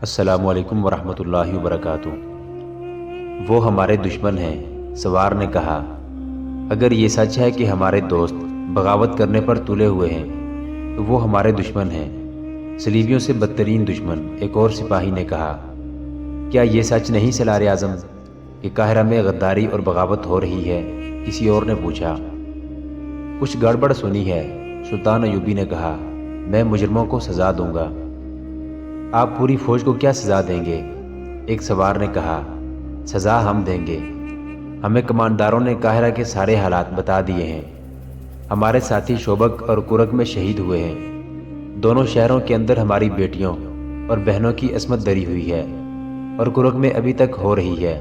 السلام علیکم ورحمۃ اللہ وبرکاتہ۔ وہ ہمارے دشمن ہیں، سوار نے کہا۔ اگر یہ سچ ہے کہ ہمارے دوست بغاوت کرنے پر تلے ہوئے ہیں تو وہ ہمارے دشمن ہیں، صلیبیوں سے بدترین دشمن، ایک اور سپاہی نے کہا۔ کیا یہ سچ نہیں سالار اعظم کہ قاہرہ میں غداری اور بغاوت ہو رہی ہے؟ کسی اور نے پوچھا۔ کچھ گڑبڑ سنی ہے، سلطان ایوبی نے کہا۔ میں مجرموں کو سزا دوں گا۔ آپ پوری فوج کو کیا سزا دیں گے؟ ایک سوار نے کہا۔ سزا ہم دیں گے۔ ہمیں کمانڈاروں نے قاہرہ کے سارے حالات بتا دیے ہیں۔ ہمارے ساتھی شوبک اور کرک میں شہید ہوئے ہیں۔ دونوں شہروں کے اندر ہماری بیٹیوں اور بہنوں کی عصمت دری ہوئی ہے اور کرک میں ابھی تک ہو رہی ہے۔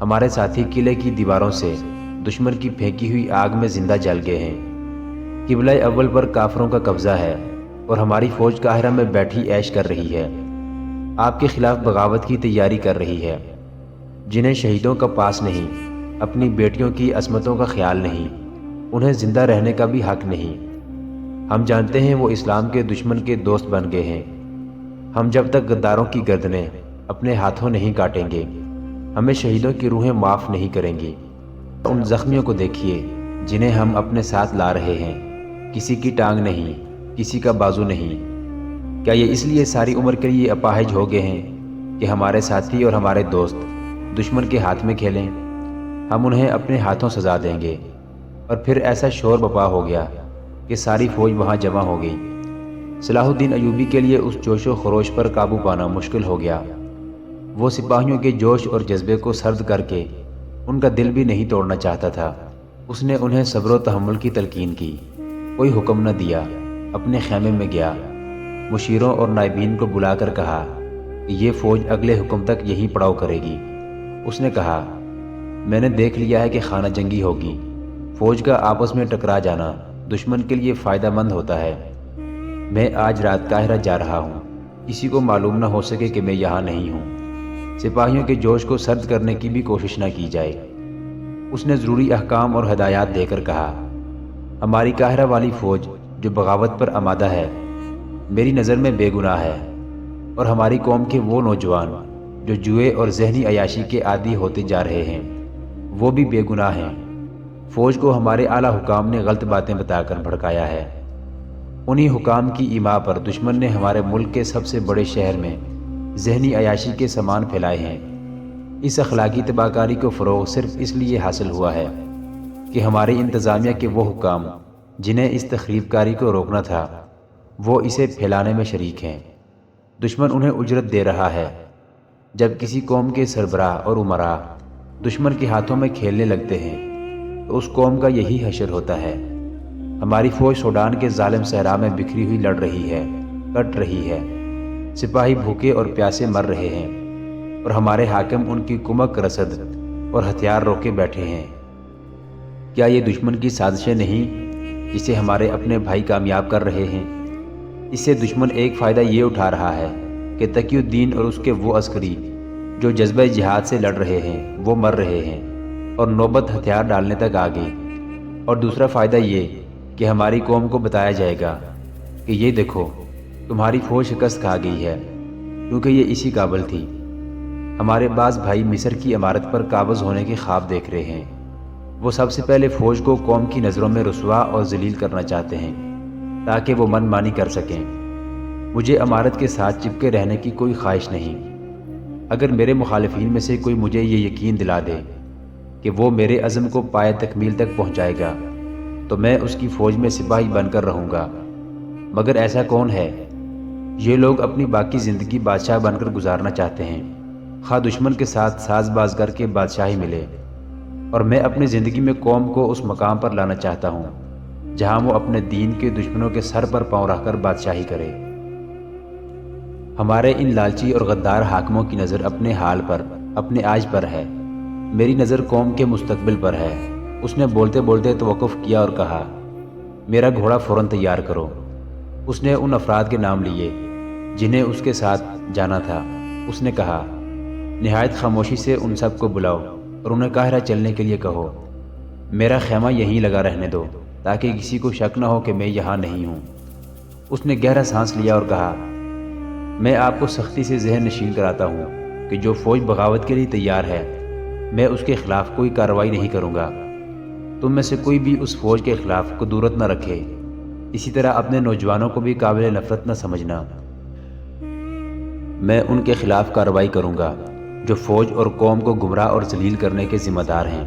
ہمارے ساتھی قلعے کی دیواروں سے دشمن کی پھینکی ہوئی آگ میں زندہ جل گئے ہیں۔ قبلہ اول پر کافروں کا قبضہ ہے اور ہماری فوج قاہرہ میں بیٹھی عیش کر رہی ہے، آپ کے خلاف بغاوت کی تیاری کر رہی ہے۔ جنہیں شہیدوں کا پاس نہیں، اپنی بیٹیوں کی عصمتوں کا خیال نہیں، انہیں زندہ رہنے کا بھی حق نہیں۔ ہم جانتے ہیں وہ اسلام کے دشمن کے دوست بن گئے ہیں۔ ہم جب تک غداروں کی گردنیں اپنے ہاتھوں نہیں کاٹیں گے، ہمیں شہیدوں کی روحیں معاف نہیں کریں گی۔ ان زخمیوں کو دیکھیے جنہیں ہم اپنے ساتھ لا رہے ہیں، کسی کی ٹانگ نہیں، کسی کا بازو نہیں۔ کیا یہ اس لیے ساری عمر کے لیے اپاہج ہو گئے ہیں کہ ہمارے ساتھی اور ہمارے دوست دشمن کے ہاتھ میں کھیلیں؟ ہم انہیں اپنے ہاتھوں سزا دیں گے۔ اور پھر ایسا شور بپا ہو گیا کہ ساری فوج وہاں جمع ہو گئی۔ صلاح الدین ایوبی کے لیے اس جوش و خروش پر قابو پانا مشکل ہو گیا۔ وہ سپاہیوں کے جوش اور جذبے کو سرد کر کے ان کا دل بھی نہیں توڑنا چاہتا تھا۔ اس نے انہیں صبر و تحمل کی تلقین کی، کوئی حکم نہ دیا، اپنے خیمے میں گیا، مشیروں اور نائبین کو بلا کر کہا کہ یہ فوج اگلے حکم تک یہی پڑاؤ کرے گی۔ اس نے کہا، میں نے دیکھ لیا ہے کہ خانہ جنگی ہوگی۔ فوج کا آپس میں ٹکرا جانا دشمن کے لیے فائدہ مند ہوتا ہے۔ میں آج رات قاہرہ جا رہا ہوں، کسی کو معلوم نہ ہو سکے کہ میں یہاں نہیں ہوں۔ سپاہیوں کے جوش کو سرد کرنے کی بھی کوشش نہ کی جائے۔ اس نے ضروری احکام اور ہدایات دے کر کہا، ہماری قاہرہ والی فوج جو بغاوت پر آمادہ ہے میری نظر میں بے گناہ ہے، اور ہماری قوم کے وہ نوجوان جو جوئے اور ذہنی عیاشی کے عادی ہوتے جا رہے ہیں وہ بھی بے گناہ ہیں۔ فوج کو ہمارے اعلیٰ حکام نے غلط باتیں بتا کر بھڑکایا ہے۔ انہی حکام کی ایما پر دشمن نے ہمارے ملک کے سب سے بڑے شہر میں ذہنی عیاشی کے سامان پھیلائے ہیں۔ اس اخلاقی تباہ کاری کو فروغ صرف اس لیے حاصل ہوا ہے کہ ہماری انتظامیہ کے وہ حکام جنہیں اس تخریب کاری کو روکنا تھا وہ اسے پھیلانے میں شریک ہیں۔ دشمن انہیں اجرت دے رہا ہے۔ جب کسی قوم کے سربراہ اور امراء دشمن کے ہاتھوں میں کھیلنے لگتے ہیں تو اس قوم کا یہی حشر ہوتا ہے۔ ہماری فوج سوڈان کے ظالم صحرا میں بکھری ہوئی لڑ رہی ہے، کٹ رہی ہے۔ سپاہی بھوکے اور پیاسے مر رہے ہیں اور ہمارے حاکم ان کی کمک رسد اور ہتھیار روکے بیٹھے ہیں۔ کیا یہ دشمن کی سازشیں نہیں جسے ہمارے اپنے بھائی کامیاب کر رہے ہیں؟ اس سے دشمن ایک فائدہ یہ اٹھا رہا ہے کہ تقی الدین اور اس کے وہ عسکری جو جذبہ جہاد سے لڑ رہے ہیں وہ مر رہے ہیں اور نوبت ہتھیار ڈالنے تک آ گئی۔ اور دوسرا فائدہ یہ کہ ہماری قوم کو بتایا جائے گا کہ یہ دیکھو تمہاری فوج شکست کھا گئی ہے، کیونکہ یہ اسی قابل تھی۔ ہمارے بعض بھائی مصر کی عمارت پر قابض ہونے کے خواب دیکھ رہے ہیں۔ وہ سب سے پہلے فوج کو قوم کی نظروں میں رسوا اور ذلیل کرنا چاہتے ہیں تاکہ وہ من مانی کر سکیں۔ مجھے عمارت کے ساتھ چپکے رہنے کی کوئی خواہش نہیں۔ اگر میرے مخالفین میں سے کوئی مجھے یہ یقین دلا دے کہ وہ میرے عزم کو پائے تکمیل تک پہنچائے گا تو میں اس کی فوج میں سپاہی بن کر رہوں گا۔ مگر ایسا کون ہے؟ یہ لوگ اپنی باقی زندگی بادشاہ بن کر گزارنا چاہتے ہیں، خواہ دشمن کے ساتھ ساز باز کر کے بادشاہی ملے، اور میں اپنی زندگی میں قوم کو اس مقام پر لانا چاہتا ہوں جہاں وہ اپنے دین کے دشمنوں کے سر پر پاؤں رکھ کر بادشاہی کرے۔ ہمارے ان لالچی اور غدار حاکموں کی نظر اپنے حال پر، اپنے آج پر ہے، میری نظر قوم کے مستقبل پر ہے۔ اس نے بولتے بولتے توقف کیا اور کہا، میرا گھوڑا فوراً تیار کرو۔ اس نے ان افراد کے نام لیے جنہیں اس کے ساتھ جانا تھا۔ اس نے کہا، نہایت خاموشی سے ان سب کو بلاؤ اور انہیں قاہرہ چلنے کے لیے کہو۔ میرا خیمہ یہیں لگا رہنے دو تاکہ کسی کو شک نہ ہو کہ میں یہاں نہیں ہوں۔ اس نے گہرا سانس لیا اور کہا، میں آپ کو سختی سے ذہن نشین کراتا ہوں کہ جو فوج بغاوت کے لیے تیار ہے میں اس کے خلاف کوئی کارروائی نہیں کروں گا۔ تم میں سے کوئی بھی اس فوج کے خلاف قدورت نہ رکھے، اسی طرح اپنے نوجوانوں کو بھی قابل نفرت نہ سمجھنا۔ میں ان کے خلاف کارروائی کروں گا جو فوج اور قوم کو گمراہ اور ذلیل کرنے کے ذمہ دار ہیں۔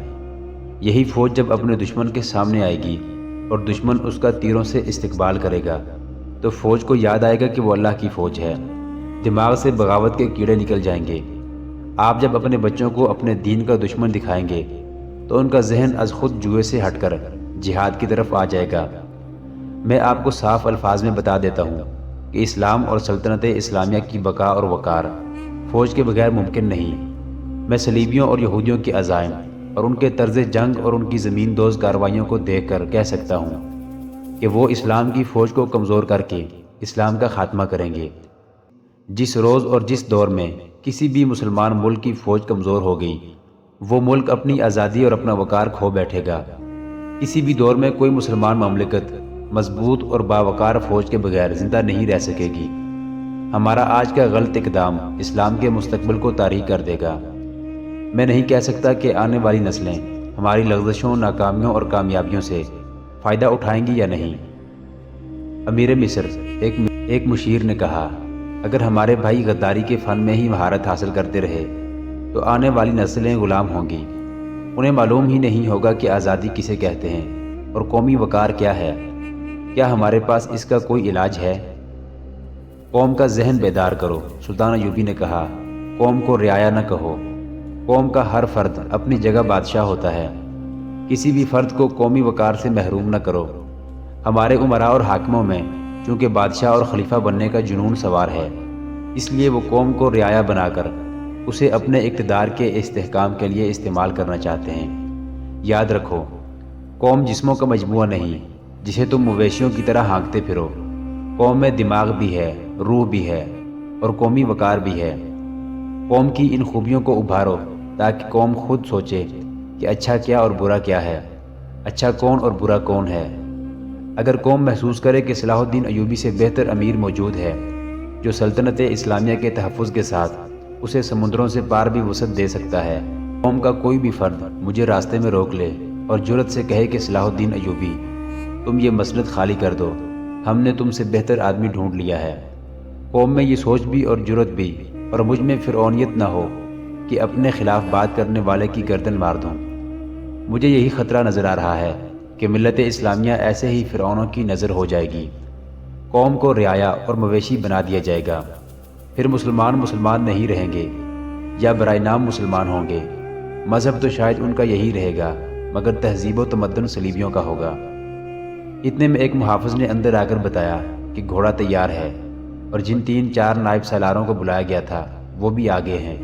یہی فوج جب اپنے دشمن کے سامنے آئے گی اور دشمن اس کا تیروں سے استقبال کرے گا تو فوج کو یاد آئے گا کہ وہ اللہ کی فوج ہے۔ دماغ سے بغاوت کے کیڑے نکل جائیں گے۔ آپ جب اپنے بچوں کو اپنے دین کا دشمن دکھائیں گے تو ان کا ذہن از خود جوئے سے ہٹ کر جہاد کی طرف آ جائے گا۔ میں آپ کو صاف الفاظ میں بتا دیتا ہوں کہ اسلام اور سلطنت اسلامیہ کی بقا اور وقار فوج کے بغیر ممکن نہیں۔ میں صلیبیوں اور یہودیوں کے عزائم اور ان کے طرز جنگ اور ان کی زمین دوز کارروائیوں کو دیکھ کر کہہ سکتا ہوں کہ وہ اسلام کی فوج کو کمزور کر کے اسلام کا خاتمہ کریں گے۔ جس روز اور جس دور میں کسی بھی مسلمان ملک کی فوج کمزور ہو گئی، وہ ملک اپنی آزادی اور اپنا وقار کھو بیٹھے گا۔ کسی بھی دور میں کوئی مسلمان مملکت مضبوط اور باوقار فوج کے بغیر زندہ نہیں رہ سکے گی۔ ہمارا آج کا غلط اقدام اسلام کے مستقبل کو تاریک کر دے گا۔ میں نہیں کہہ سکتا کہ آنے والی نسلیں ہماری لغزشوں، ناکامیوں اور کامیابیوں سے فائدہ اٹھائیں گی یا نہیں۔ امیر مصر ایک مشیر نے کہا، اگر ہمارے بھائی غداری کے فن میں ہی مہارت حاصل کرتے رہے تو آنے والی نسلیں غلام ہوں گی۔ انہیں معلوم ہی نہیں ہوگا کہ آزادی کسے کہتے ہیں اور قومی وقار کیا ہے۔ کیا ہمارے پاس اس کا کوئی علاج ہے؟ قوم کا ذہن بیدار کرو۔ سلطان ایوبی نے کہا، قوم کو رعایا نہ کہو۔ قوم کا ہر فرد اپنی جگہ بادشاہ ہوتا ہے۔ کسی بھی فرد کو قومی وقار سے محروم نہ کرو۔ ہمارے امراء اور حاکموں میں چونکہ بادشاہ اور خلیفہ بننے کا جنون سوار ہے، اس لیے وہ قوم کو رعایا بنا کر اسے اپنے اقتدار کے استحکام کے لیے استعمال کرنا چاہتے ہیں۔ یاد رکھو، قوم جسموں کا مجموعہ نہیں جسے تم مویشیوں کی طرح ہانکتے پھرو۔ قوم میں دماغ بھی ہے، روح بھی ہے اور قومی وقار بھی ہے۔ قوم کی ان خوبیوں کو ابھارو تاکہ قوم خود سوچے کہ اچھا کیا اور برا کیا ہے، اچھا کون اور برا کون ہے۔ اگر قوم محسوس کرے کہ صلاح الدین ایوبی سے بہتر امیر موجود ہے جو سلطنت اسلامیہ کے تحفظ کے ساتھ اسے سمندروں سے پار بھی وسعت دے سکتا ہے، قوم کا کوئی بھی فرد مجھے راستے میں روک لے اور جرأت سے کہے کہ صلاح الدین ایوبی تم یہ مسند خالی کر دو، ہم نے تم سے بہتر آدمی ڈھونڈ لیا ہے، قوم میں یہ سوچ بھی اور جرأت بھی اور مجھ میں فرعونیت نہ ہو کہ اپنے خلاف بات کرنے والے کی گردن مار دوں۔ مجھے یہی خطرہ نظر آ رہا ہے کہ ملت اسلامیہ ایسے ہی فرعونوں کی نظر ہو جائے گی۔ قوم کو رعایا اور مویشی بنا دیا جائے گا، پھر مسلمان نہیں رہیں گے یا برائے نام مسلمان ہوں گے۔ مذہب تو شاید ان کا یہی رہے گا مگر تہذیب و تمدن صلیبیوں کا ہوگا۔ اتنے میں ایک محافظ نے اندر آ کر بتایا کہ گھوڑا تیار ہے اور جن 3-4 نائب سالاروں کو بلایا گیا تھا وہ بھی آگے ہیں۔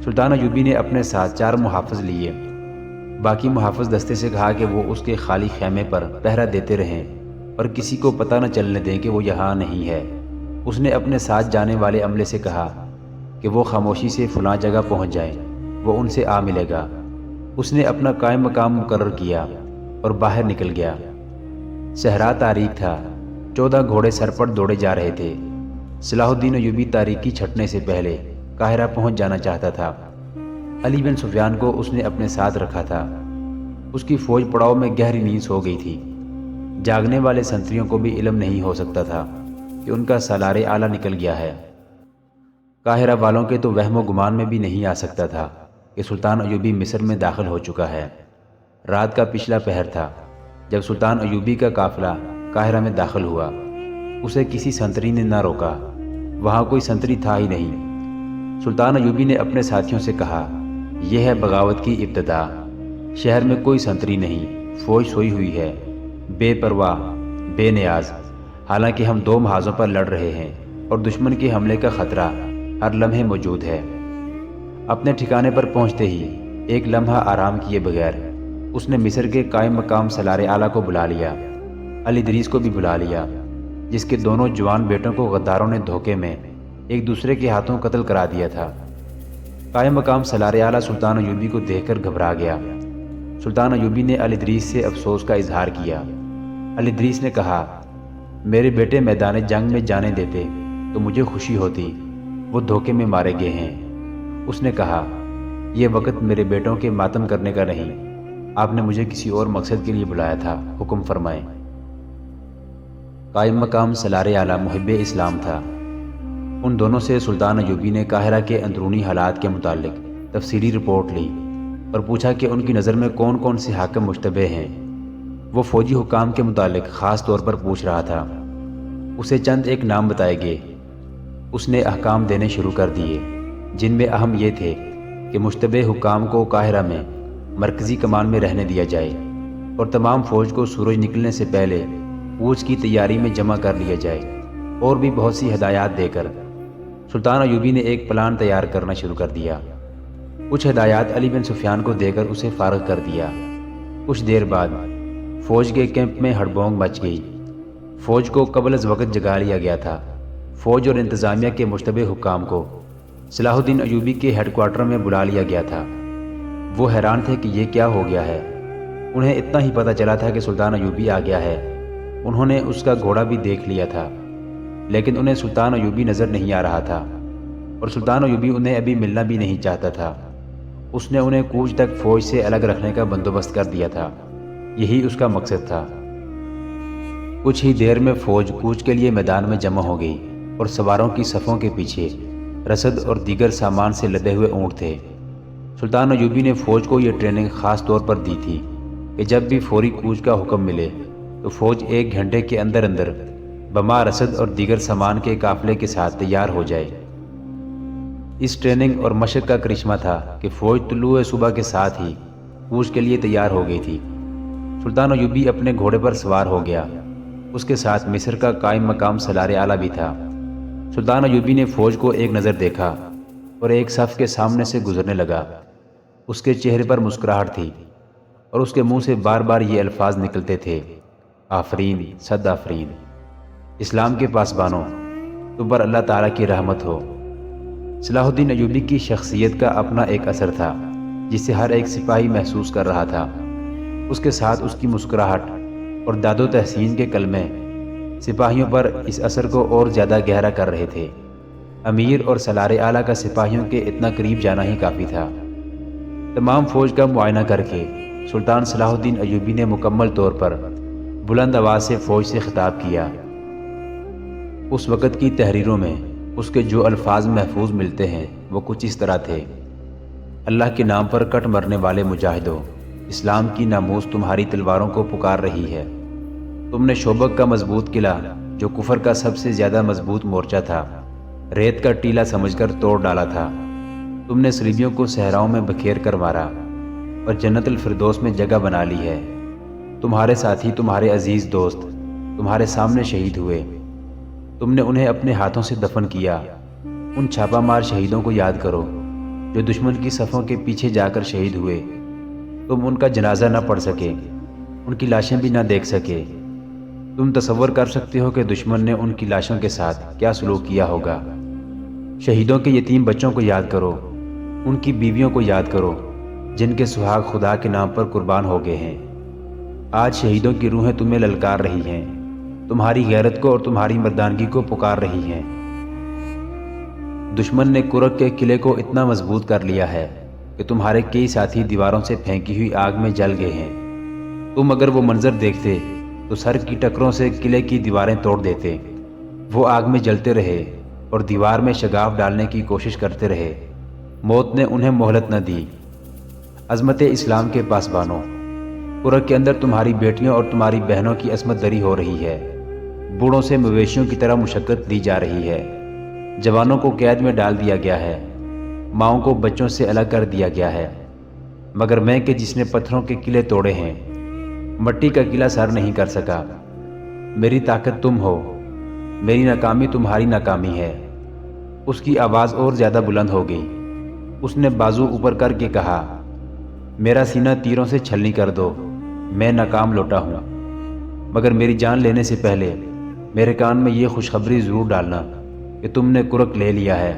سلطان ایوبی نے اپنے ساتھ 4 محافظ لیے۔ باقی محافظ دستے سے کہا کہ وہ اس کے خالی خیمے پر پہرا دیتے رہیں اور کسی کو پتہ نہ چلنے دیں کہ وہ یہاں نہیں ہے۔ اس نے اپنے ساتھ جانے والے عملے سے کہا کہ وہ خاموشی سے فلاں جگہ پہنچ جائیں، وہ ان سے آ ملے گا۔ اس نے اپنا قائم مقام مقرر کیا اور باہر نکل گیا۔ صحرا تاریک تھا، 14 گھوڑے سر پر دوڑے جا رہے تھے۔ صلاح الدین ایوبی تاریکی چھٹنے سے پہلے قاہرہ پہنچ جانا چاہتا تھا۔ علی بن سفیان کو اس نے اپنے ساتھ رکھا تھا۔ اس کی فوج پڑاؤ میں گہری نیند سو گئی تھی۔ جاگنے والے سنتریوں کو بھی علم نہیں ہو سکتا تھا کہ ان کا سالار اعلیٰ نکل گیا ہے۔ قاہرہ والوں کے تو وہم و گمان میں بھی نہیں آ سکتا تھا کہ سلطان ایوبی مصر میں داخل ہو چکا ہے۔ رات کا پچھلا پہر تھا جب سلطان ایوبی کا قافلہ قاہرہ میں داخل ہوا۔ اسے کسی سنتری نے نہ روکا، وہاں کوئی سنتری تھا ہی نہیں۔ سلطان ایوبی نے اپنے ساتھیوں سے کہا، یہ ہے بغاوت کی ابتدا۔ شہر میں کوئی سنتری نہیں، فوج سوئی ہوئی ہے، بے پرواہ، بے نیاز، حالانکہ ہم 2 محاذوں پر لڑ رہے ہیں اور دشمن کے حملے کا خطرہ ہر لمحے موجود ہے۔ اپنے ٹھکانے پر پہنچتے ہی ایک لمحہ آرام کیے بغیر اس نے مصر کے قائم مقام سالار اعلیٰ کو بلا لیا، علی ادریس کو بھی بلا لیا، جس کے دونوں جوان بیٹوں کو غداروں نے دھوکے میں ایک دوسرے کے ہاتھوں قتل کرا دیا تھا۔ قائم مقام سالار اعلیٰ سلطان ایوبی کو دیکھ کر گھبرا گیا۔ سلطان ایوبی نے علی ادریس سے افسوس کا اظہار کیا۔ علی ادریس نے کہا، میرے بیٹے میدان جنگ میں جانے دیتے تو مجھے خوشی ہوتی، وہ دھوکے میں مارے گئے ہیں۔ اس نے کہا، یہ وقت میرے بیٹوں کے ماتم کرنے کا نہیں، آپ نے مجھے کسی اور مقصد کے لیے بلایا تھا، حکم فرمائیں۔ قائم مقام سالار اعلیٰ محب اسلام تھا۔ ان دونوں سے سلطان ایوبی نے قاہرہ کے اندرونی حالات کے متعلق تفصیلی رپورٹ لی اور پوچھا کہ ان کی نظر میں کون کون سے حاکم مشتبہ ہیں۔ وہ فوجی حکام کے متعلق خاص طور پر پوچھ رہا تھا۔ اسے چند ایک نام بتائے گئے۔ اس نے احکام دینے شروع کر دیے، جن میں اہم یہ تھے کہ مشتبہ حکام کو قاہرہ میں مرکزی کمان میں رہنے دیا جائے اور تمام فوج کو سورج نکلنے سے پہلے کوچ کی تیاری میں جمع کر لیا جائے، اور بھی بہت سی ہدایات دے کر سلطان ایوبی نے ایک پلان تیار کرنا شروع کر دیا۔ کچھ ہدایات علی بن سفیان کو دے کر اسے فارغ کر دیا۔ کچھ دیر بعد فوج کے کیمپ میں ہڑبونگ مچ گئی۔ فوج کو قبل از وقت جگا لیا گیا تھا۔ فوج اور انتظامیہ کے مشتبہ حکام کو صلاح الدین ایوبی کے ہیڈ کوارٹر میں بلا لیا گیا تھا۔ وہ حیران تھے کہ یہ کیا ہو گیا ہے۔ انہیں اتنا ہی پتہ چلا تھا کہ سلطان ایوبی آ گیا ہے۔ انہوں نے اس کا گھوڑا بھی دیکھ لیا تھا، لیکن انہیں سلطان ایوبی نظر نہیں آ رہا تھا، اور سلطان ایوبی انہیں ابھی ملنا بھی نہیں چاہتا تھا۔ اس نے انہیں کوچ تک فوج سے الگ رکھنے کا بندوبست کر دیا تھا۔ یہی اس کا مقصد تھا۔ کچھ ہی دیر میں فوج کوچ کے لیے میدان میں جمع ہو گئی، اور سواروں کی صفوں کے پیچھے رسد اور دیگر سامان سے لدے ہوئے اونٹ تھے۔ سلطان ایوبی نے فوج کو یہ ٹریننگ خاص طور پر دی تھی کہ جب بھی فوری کوچ کا حکم ملے تو فوج 1 گھنٹے کے اندر اندر بما، رسد اور دیگر سامان کے قافلے کے ساتھ تیار ہو جائے۔ اس ٹریننگ اور مشق کا کرشمہ تھا کہ فوج طلوع صبح کے ساتھ ہی کوچ کے لیے تیار ہو گئی تھی۔ سلطان ایوبی اپنے گھوڑے پر سوار ہو گیا۔ اس کے ساتھ مصر کا قائم مقام سالار اعلیٰ بھی تھا۔ سلطان ایوبی نے فوج کو ایک نظر دیکھا اور ایک صف کے سامنے سے گزرنے لگا۔ اس کے چہرے پر مسکراہٹ تھی، اور اس کے منہ سے بار بار یہ الفاظ نکلتے تھے، آفرین، صد آفرین، اسلام کے پاسبانوں، تم پر اللہ تعالیٰ کی رحمت ہو۔ صلاح الدین ایوبی کی شخصیت کا اپنا ایک اثر تھا جسے ہر ایک سپاہی محسوس کر رہا تھا۔ اس کے ساتھ اس کی مسکراہٹ اور داد و تحسین کے کلمے سپاہیوں پر اس اثر کو اور زیادہ گہرا کر رہے تھے۔ امیر اور سالار اعلیٰ کا سپاہیوں کے اتنا قریب جانا ہی کافی تھا۔ تمام فوج کا معائنہ کر کے سلطان صلاح الدین ایوبی نے مکمل طور پر بلند آواز سے فوج سے خطاب کیا۔ اس وقت کی تحریروں میں اس کے جو الفاظ محفوظ ملتے ہیں وہ کچھ اس طرح تھے: اللہ کے نام پر کٹ مرنے والے مجاہدوں، اسلام کی ناموس تمہاری تلواروں کو پکار رہی ہے۔ تم نے شوبک کا مضبوط قلعہ، جو کفر کا سب سے زیادہ مضبوط مورچہ تھا، ریت کا ٹیلا سمجھ کر توڑ ڈالا تھا۔ تم نے صلیبیوں کو صحراؤں میں بکھیر کر مارا اور جنت الفردوس میں جگہ بنا لی ہے۔ تمہارے ساتھی، تمہارے عزیز دوست تمہارے سامنے شہید ہوئے۔ تم نے انہیں اپنے ہاتھوں سے دفن کیا۔ ان چھاپا مار شہیدوں کو یاد کرو جو دشمن کی صفوں کے پیچھے جا کر شہید ہوئے۔ تم ان کا جنازہ نہ پڑھ سکے، ان کی لاشیں بھی نہ دیکھ سکے۔ تم تصور کر سکتے ہو کہ دشمن نے ان کی لاشوں کے ساتھ کیا سلوک کیا ہوگا۔ شہیدوں کے یتیم بچوں کو یاد کرو، ان کی بیویوں کو یاد کرو جن کے سہاگ خدا کے نام پر قربان ہو گئے ہیں۔ آج شہیدوں کی روحیں تمہیں للکار رہی ہیں، تمہاری غیرت کو اور تمہاری مردانگی کو پکار رہی ہیں۔ دشمن نے کرک کے قلعے کو اتنا مضبوط کر لیا ہے کہ تمہارے کئی ساتھی دیواروں سے پھینکی ہوئی آگ میں جل گئے ہیں۔ تم اگر وہ منظر دیکھتے تو سر کی ٹکروں سے قلعے کی دیواریں توڑ دیتے۔ وہ آگ میں جلتے رہے اور دیوار میں شگاف ڈالنے کی کوشش کرتے رہے۔ موت نے انہیں مہلت نہ دی۔ عظمت اسلام کے پاسبانوں، کرک کے اندر تمہاری بیٹیوں اور تمہاری بہنوں کی عصمت دری ہو رہی ہے۔ بوڑھوں سے مویشیوں کی طرح مشقت دی جا رہی ہے۔ جوانوں کو قید میں ڈال دیا گیا ہے، ماؤں کو بچوں سے الگ کر دیا گیا ہے۔ مگر میں کہ جس نے پتھروں کے قلعے توڑے ہیں، مٹی کا قلعہ سر نہیں کر سکا۔ میری طاقت تم ہو، میری ناکامی تمہاری ناکامی ہے۔ اس کی آواز اور زیادہ بلند ہو گئی۔ اس نے بازو اوپر کر کے کہا، میرا سینہ تیروں سے چھلنی کر دو، میں ناکام لوٹا ہوں۔ مگر میری جان لینے سے پہلے میرے کان میں یہ خوشخبری ضرور ڈالنا کہ تم نے کرک لے لیا ہے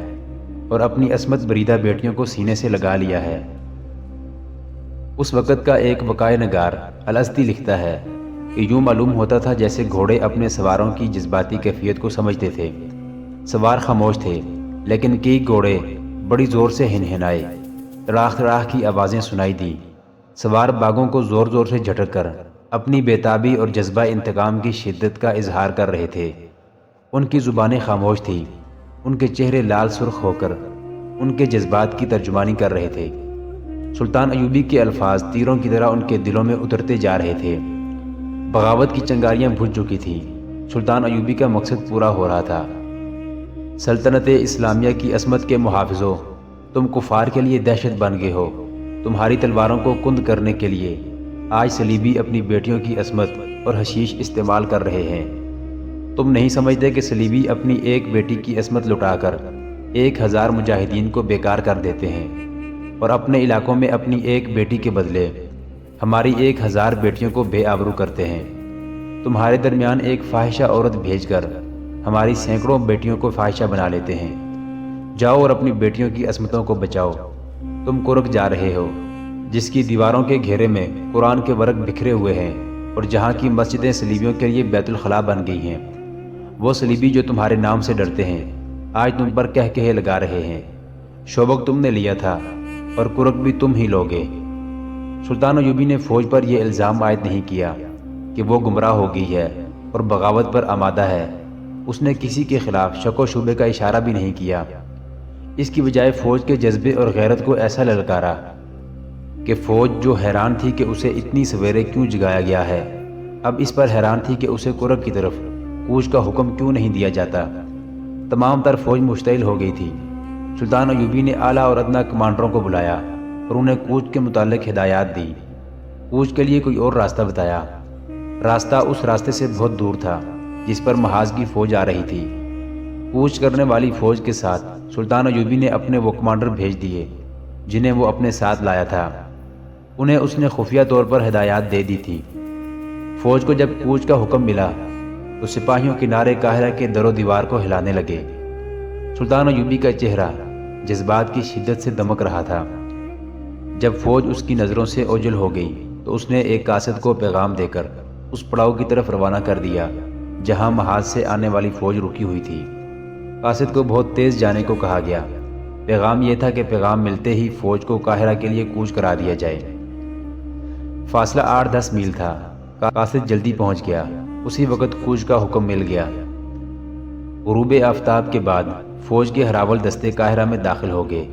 اور اپنی عصمت بریدہ بیٹیوں کو سینے سے لگا لیا ہے۔ اس وقت کا ایک وقائع نگار الازدی لکھتا ہے کہ یوں معلوم ہوتا تھا جیسے گھوڑے اپنے سواروں کی جذباتی کیفیت کو سمجھتے تھے۔ سوار خاموش تھے، لیکن کئی گھوڑے بڑی زور سے ہنہنائے، تڑاخ تڑاخ کی آوازیں سنائی دی۔ سوار باغوں کو زور زور سے جھٹک کر اپنی بےتابی اور جذبہ انتقام کی شدت کا اظہار کر رہے تھے۔ ان کی زبانیں خاموش تھیں، ان کے چہرے لال سرخ ہو کر ان کے جذبات کی ترجمانی کر رہے تھے۔ سلطان ایوبی کے الفاظ تیروں کی طرح ان کے دلوں میں اترتے جا رہے تھے۔ بغاوت کی چنگاریاں بجھ چکی تھیں، سلطان ایوبی کا مقصد پورا ہو رہا تھا۔ سلطنت اسلامیہ کی عصمت کے محافظوں، تم کفار کے لیے دہشت بن گئے ہو۔ تمہاری تلواروں کو کند کرنے کے لیے آج صلیبی اپنی بیٹیوں کی عصمت اور حشیش استعمال کر رہے ہیں۔ تم نہیں سمجھتے کہ صلیبی اپنی ایک بیٹی کی عصمت لٹا کر 1000 مجاہدین کو بیکار کر دیتے ہیں، اور اپنے علاقوں میں اپنی ایک بیٹی کے بدلے ہماری 1000 بیٹیوں کو بے آبرو کرتے ہیں۔ تمہارے درمیان ایک فاحشہ عورت بھیج کر ہماری سینکڑوں بیٹیوں کو فاحشہ بنا لیتے ہیں۔ جاؤ اور اپنی بیٹیوں کی عصمتوں کو بچاؤ۔ تم کرک جا رہے ہو، جس کی دیواروں کے گھیرے میں قرآن کے ورق بکھرے ہوئے ہیں، اور جہاں کی مسجدیں صلیبیوں کے لیے بیت الخلاء بن گئی ہیں۔ وہ صلیبی جو تمہارے نام سے ڈرتے ہیں، آج تم پر کہے لگا رہے ہیں۔ شوبک تم نے لیا تھا اور کرک بھی تم ہی لوگے۔ سلطان ایوبی نے فوج پر یہ الزام عائد نہیں کیا کہ وہ گمراہ ہو گئی ہے اور بغاوت پر آمادہ ہے۔ اس نے کسی کے خلاف شک و شبے کا اشارہ بھی نہیں کیا۔ اس کی بجائے فوج کے جذبے اور غیرت کو ایسا للکارا کہ فوج جو حیران تھی کہ اسے اتنی سویرے کیوں جگایا گیا ہے، اب اس پر حیران تھی کہ اسے کرک کی طرف کوچ کا حکم کیوں نہیں دیا جاتا۔ تمام تر فوج مشتعل ہو گئی تھی۔ سلطان ایوبی نے اعلیٰ اور ادنیٰ کمانڈروں کو بلایا اور انہیں کوچ کے متعلق ہدایات دی۔ کوچ کے لیے کوئی اور راستہ بتایا۔ راستہ اس راستے سے بہت دور تھا جس پر محاذ کی فوج آ رہی تھی۔ کوچ کرنے والی فوج کے ساتھ سلطان ایوبی نے اپنے وہ کمانڈر بھیج دیے جنہیں وہ اپنے ساتھ لایا تھا۔ انہیں اس نے خفیہ طور پر ہدایات دے دی تھی۔ فوج کو جب کوچ کا حکم ملا تو سپاہیوں کنارے قاہرہ کے در و دیوار کو ہلانے لگے۔ سلطان ایوبی کا چہرہ جذبات کی شدت سے دمک رہا تھا۔ جب فوج اس کی نظروں سے اوجھل ہو گئی تو اس نے ایک قاصد کو پیغام دے کر اس پڑاؤ کی طرف روانہ کر دیا جہاں محاذ سے آنے والی فوج رکی ہوئی تھی۔ قاصد کو بہت تیز جانے کو کہا گیا۔ پیغام یہ تھا کہ پیغام ملتے ہی فوج کو قاہرہ کے لیے کوچ کرا دیا جائے۔ فاصلہ 8-10 میل تھا۔ قاصد جلدی پہنچ گیا۔ اسی وقت کوچ کا حکم مل گیا۔ غروب آفتاب کے بعد فوج کے ہراول دستے قاہرہ میں داخل ہو گئے۔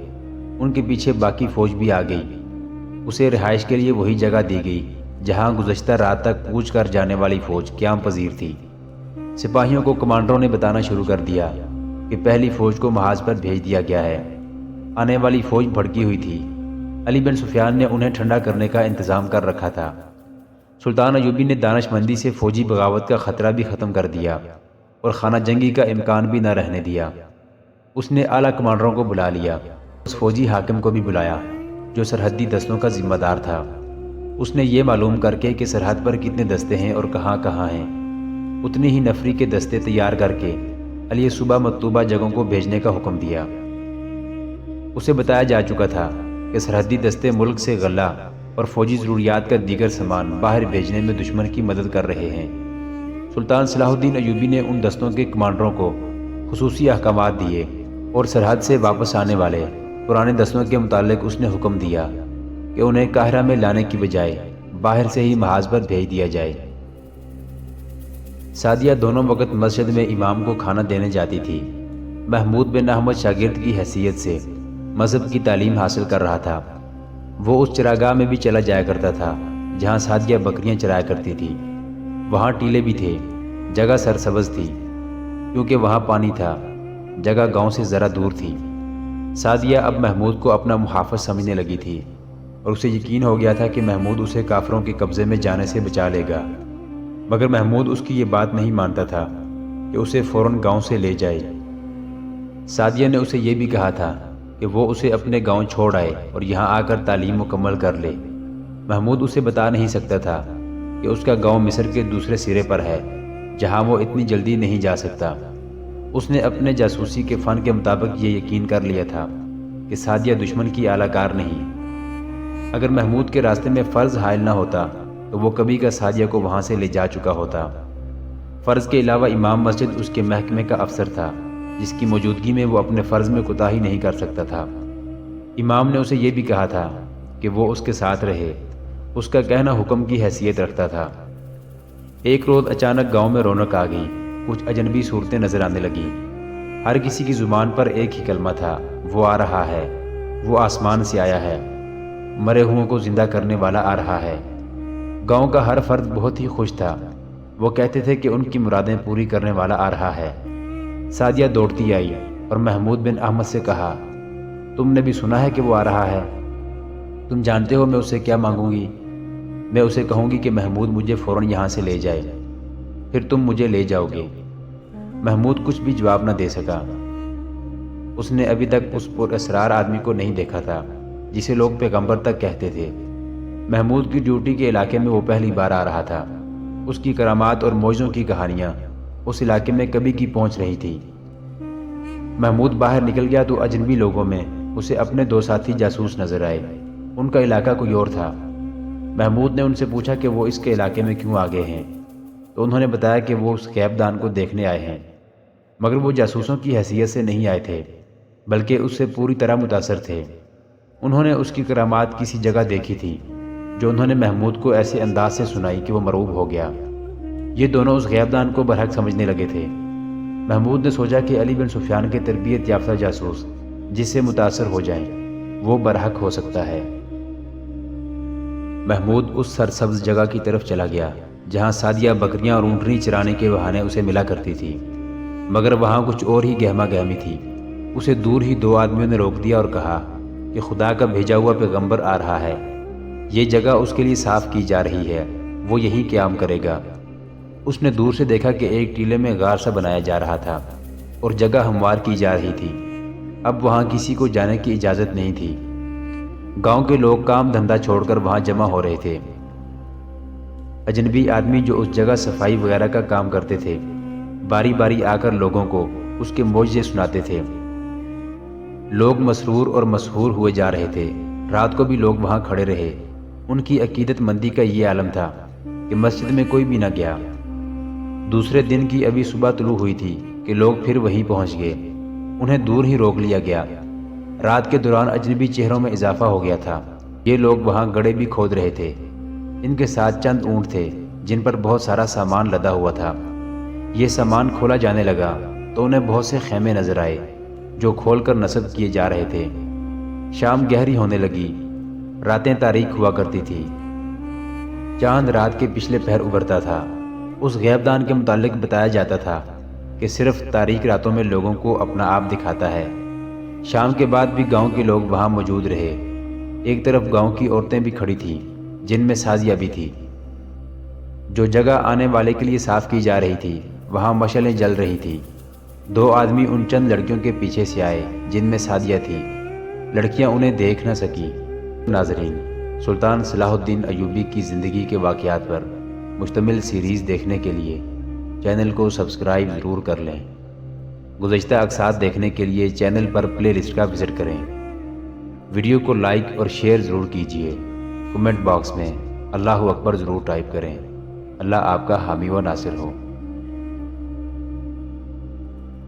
ان کے پیچھے باقی فوج بھی آ گئی۔ اسے رہائش کے لیے وہی جگہ دی گئی جہاں گزشتہ رات تک کوچ کر جانے والی فوج قیام پذیر تھی۔ سپاہیوں کو کمانڈروں نے بتانا شروع کر دیا کہ پہلی فوج کو محاذ پر بھیج دیا گیا ہے۔ آنے والی فوج بھڑکی ہوئی تھی۔ علی بن سفیان نے انہیں ٹھنڈا کرنے کا انتظام کر رکھا تھا۔ سلطان ایوبی نے دانش مندی سے فوجی بغاوت کا خطرہ بھی ختم کر دیا اور خانہ جنگی کا امکان بھی نہ رہنے دیا۔ اس نے اعلیٰ کمانڈروں کو بلا لیا۔ اس فوجی حاکم کو بھی بلایا جو سرحدی دستوں کا ذمہ دار تھا۔ اس نے یہ معلوم کر کے کہ سرحد پر کتنے دستے ہیں اور کہاں کہاں ہیں، اتنی ہی نفری کے دستے تیار کر کے علی صبح مطلوبہ جگہوں کو بھیجنے کا حکم دیا۔ اسے بتایا جا چکا تھا کہ سرحدی دستے ملک سے غلہ اور فوجی ضروریات کا دیگر سامان باہر بھیجنے میں دشمن کی مدد کر رہے ہیں۔ سلطان صلاح الدین ایوبی نے ان دستوں کے کمانڈروں کو خصوصی احکامات دیے اور سرحد سے واپس آنے والے پرانے دستوں کے متعلق اس نے حکم دیا کہ انہیں قاہرہ میں لانے کی بجائے باہر سے ہی محاذ پر بھیج دیا جائے۔ سعدیہ دونوں وقت مسجد میں امام کو کھانا دینے جاتی تھی۔ محمود بن احمد شاگرد کی حیثیت سے مذہب کی تعلیم حاصل کر رہا تھا۔ وہ اس چراگاہ میں بھی چلا جایا کرتا تھا جہاں سعدیہ بکریاں چرایا کرتی تھی۔ وہاں ٹیلے بھی تھے۔ جگہ سرسبز تھی کیونکہ وہاں پانی تھا۔ جگہ گاؤں سے ذرا دور تھی۔ سعدیہ اب محمود کو اپنا محافظ سمجھنے لگی تھی اور اسے یقین ہو گیا تھا کہ محمود اسے کافروں کے قبضے میں جانے سے بچا لے گا، مگر محمود اس کی یہ بات نہیں مانتا تھا کہ اسے فوراً گاؤں سے لے جائے۔ سعدیہ نے اسے یہ بھی کہا تھا کہ وہ اسے اپنے گاؤں چھوڑ آئے اور یہاں آ کر تعلیم مکمل کر لے۔ محمود اسے بتا نہیں سکتا تھا کہ اس کا گاؤں مصر کے دوسرے سرے پر ہے جہاں وہ اتنی جلدی نہیں جا سکتا۔ اس نے اپنے جاسوسی کے فن کے مطابق یہ یقین کر لیا تھا کہ سعدیہ دشمن کی اعلی کار نہیں۔ اگر محمود کے راستے میں فرض حائل نہ ہوتا تو وہ کبھی کا سعدیہ کو وہاں سے لے جا چکا ہوتا۔ فرض کے علاوہ امام مسجد اس کے محکمے کا افسر تھا۔ جس کی موجودگی میں وہ اپنے فرض میں کوتاہی نہیں کر سکتا تھا۔ امام نے اسے یہ بھی کہا تھا کہ وہ اس کے ساتھ رہے، اس کا کہنا حکم کی حیثیت رکھتا تھا۔ ایک روز اچانک گاؤں میں رونق آ گئی، کچھ اجنبی صورتیں نظر آنے لگیں۔ ہر کسی کی زبان پر ایک ہی کلمہ تھا، وہ آ رہا ہے، وہ آسمان سے آیا ہے، مرے ہوں کو زندہ کرنے والا آ رہا ہے۔ گاؤں کا ہر فرد بہت ہی خوش تھا، وہ کہتے تھے کہ ان کی مرادیں پوری کرنے والا آ رہا ہے۔ سعدیہ دوڑتی آئی اور محمود بن احمد سے کہا، تم نے بھی سنا ہے کہ وہ آ رہا ہے؟ تم جانتے ہو میں اسے کیا مانگوں گی؟ میں اسے کہوں گی کہ محمود مجھے فوراً یہاں سے لے جائے، پھر تم مجھے لے جاؤ گے۔ محمود کچھ بھی جواب نہ دے سکا۔ اس نے ابھی تک اس پر اسرار آدمی کو نہیں دیکھا تھا جسے لوگ پیغمبر تک کہتے تھے۔ محمود کی ڈیوٹی کے علاقے میں وہ پہلی بار آ رہا تھا۔ اس کی کرامات اور معجزوں کی کہانیاں اس علاقے میں کبھی کی پہنچ رہی تھی۔ محمود باہر نکل گیا تو اجنبی لوگوں میں اسے اپنے دو ساتھی جاسوس نظر آئے۔ ان کا علاقہ کوئی اور تھا۔ محمود نے ان سے پوچھا کہ وہ اس کے علاقے میں کیوں آ گئے ہیں، تو انہوں نے بتایا کہ وہ اس غیب دان کو دیکھنے آئے ہیں، مگر وہ جاسوسوں کی حیثیت سے نہیں آئے تھے، بلکہ اس سے پوری طرح متاثر تھے۔ انہوں نے اس کی کرامات کسی جگہ دیکھی تھی جو انہوں نے محمود کو ایسے انداز سے سنائی کہ وہ مرعوب ہو گیا۔ یہ دونوں اس غیب دان کو برحق سمجھنے لگے تھے۔ محمود نے سوچا کہ علی بن سفیان کے تربیت یافتہ جاسوس جس سے متاثر ہو جائیں وہ برحق ہو سکتا ہے۔ محمود اس سرسبز جگہ کی طرف چلا گیا جہاں سعدیہ بکریاں اور اونٹنی چرانے کے بہانے اسے ملا کرتی تھی، مگر وہاں کچھ اور ہی گہما گہمی تھی۔ اسے دور ہی دو آدمیوں نے روک دیا اور کہا کہ خدا کا بھیجا ہوا پیغمبر آ رہا ہے، یہ جگہ اس کے لیے صاف کی جا رہی ہے، وہ یہیں قیام کرے گا۔ اس نے دور سے دیکھا کہ ایک ٹیلے میں غار سا بنایا جا رہا تھا اور جگہ ہموار کی جا رہی تھی۔ اب وہاں کسی کو جانے کی اجازت نہیں تھی۔ گاؤں کے لوگ کام دھندا چھوڑ کر وہاں جمع ہو رہے تھے۔ اجنبی آدمی جو اس جگہ صفائی وغیرہ کا کام کرتے تھے باری باری آ کر لوگوں کو اس کے معجزے سناتے تھے۔ لوگ مسرور اور مسحور ہوئے جا رہے تھے۔ رات کو بھی لوگ وہاں کھڑے رہے۔ ان کی عقیدت مندی کا یہ عالم تھا کہ مسجد میں کوئی بھی نہ گیا۔ دوسرے دن کی ابھی صبح طلوع ہوئی تھی کہ لوگ پھر وہیں پہنچ گئے۔ انہیں دور ہی روک لیا گیا۔ رات کے دوران اجنبی چہروں میں اضافہ ہو گیا تھا۔ یہ لوگ وہاں گڑھے بھی کھود رہے تھے۔ ان کے ساتھ چند اونٹ تھے جن پر بہت سارا سامان لدا ہوا تھا۔ یہ سامان کھولا جانے لگا تو انہیں بہت سے خیمے نظر آئے جو کھول کر نصب کیے جا رہے تھے۔ شام گہری ہونے لگی، راتیں تاریک ہوا کرتی تھی۔ چاند رات کے پچھلے پہر ابھرتا تھا۔ اس غیب دان کے متعلق بتایا جاتا تھا کہ صرف تاریک راتوں میں لوگوں کو اپنا آپ دکھاتا ہے۔ شام کے بعد بھی گاؤں کے لوگ وہاں موجود رہے۔ ایک طرف گاؤں کی عورتیں بھی کھڑی تھیں جن میں سعدیہ بھی تھی۔ جو جگہ آنے والے کے لیے صاف کی جا رہی تھی وہاں مشعلیں جل رہی تھی۔ دو آدمی ان چند لڑکیوں کے پیچھے سے آئے جن میں سعدیہ تھی۔ لڑکیاں انہیں دیکھ نہ سکی۔ ناظرین، سلطان صلاح الدین ایوبی کی زندگی کے واقعات پر مشتمل سیریز دیکھنے کے لیے چینل کو سبسکرائب ضرور کر لیں۔ گزشتہ اقساط دیکھنے کے لیے چینل پر پلے لسٹ کا وزٹ کریں۔ ویڈیو کو لائک اور شیئر ضرور کیجیے۔ کمنٹ باکس میں اللہ اکبر ضرور ٹائپ کریں۔ اللہ آپ کا حامی و ناصر ہو۔